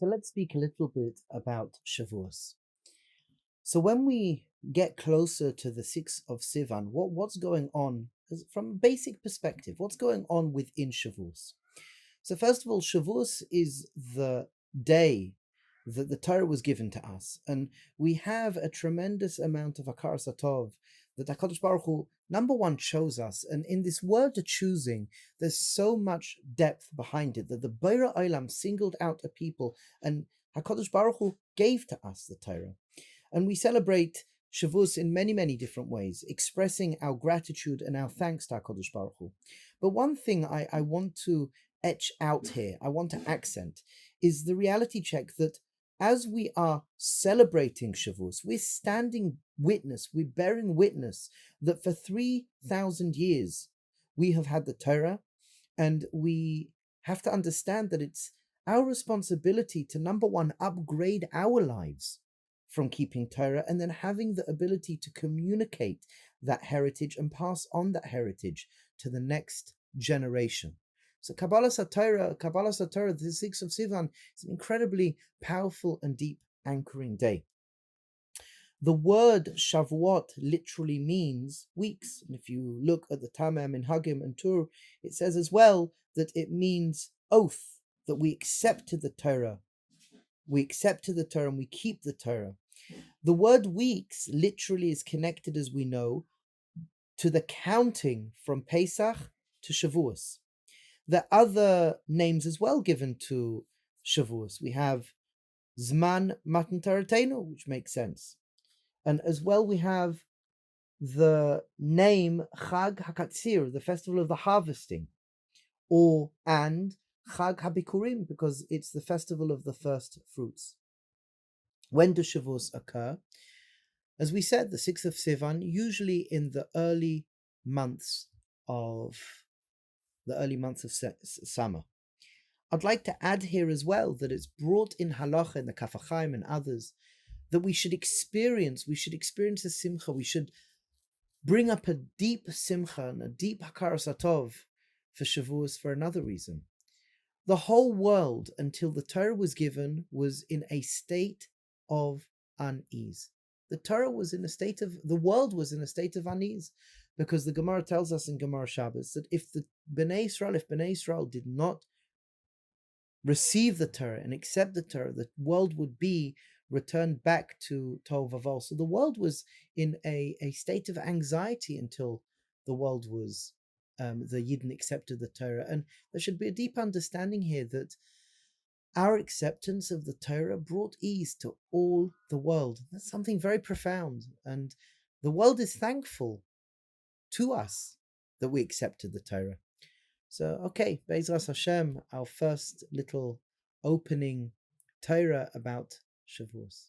So let's speak a little bit about Shavuos. So when we get closer to the 6th of Sivan, what's going on from a basic perspective? What's going on within Shavuos? So first of all, Shavuos is the day that the Torah was given to us, and we have a tremendous amount of Akar Satov that HaKadosh Baruch Hu, number one, chose us, and in this word of choosing, there's so much depth behind it that the Beira Olam singled out a people, and HaKadosh Baruch Hu gave to us the Torah. And we celebrate Shavuos in many, many different ways, expressing our gratitude and our thanks to HaKadosh Baruch Hu. But one thing I want to etch out here, I want to accent, is the reality check that as we are celebrating Shavuos, we're standing witness, we're bearing witness that for 3,000 years we have had the Torah, and we have to understand that it's our responsibility to, number one, upgrade our lives from keeping Torah, and then having the ability to communicate that heritage and pass on that heritage to the next generation. So Kabbalah Satorah, the 6th of Sivan, is an incredibly powerful and deep anchoring day. The word Shavuot literally means weeks. And if you look at the Tamam in Hagim and Tur, it says as well that it means oath, that we accepted the Torah. We accepted the Torah and we keep the Torah. The word weeks literally is connected, as we know, to the counting from Pesach to Shavuos. There are other names as well given to Shavuos. We have Zman Matan Toratenu, which makes sense. And as well we have the name Chag HaKatzir, the festival of the harvesting, and Chag HaBikurim, because it's the festival of the first fruits. When do Shavuos occur? As we said, the 6th of Sivan, usually in the early months of summer. I'd like to add here as well that it's brought in halacha in the Kaf HaChaim and others that we should experience a simcha, we should bring up a deep simcha and a deep hakar satov for Shavuos for another reason. The whole world, until the Torah was given, was in a state of unease. The world was in a state of unease, because the Gemara tells us in Gemara Shabbos that if Bnei Israel did not receive the Torah and accept the Torah, the world would be returned back to Tov Vavol. So the world was in a state of anxiety until the world was, the Yidden accepted the Torah. And there should be a deep understanding here that our acceptance of the Torah brought ease to all the world. That's something very profound. And the world is thankful to us that we accepted the Torah. So, okay, Be'ezras Hashem, our first little opening Torah about Shavuos.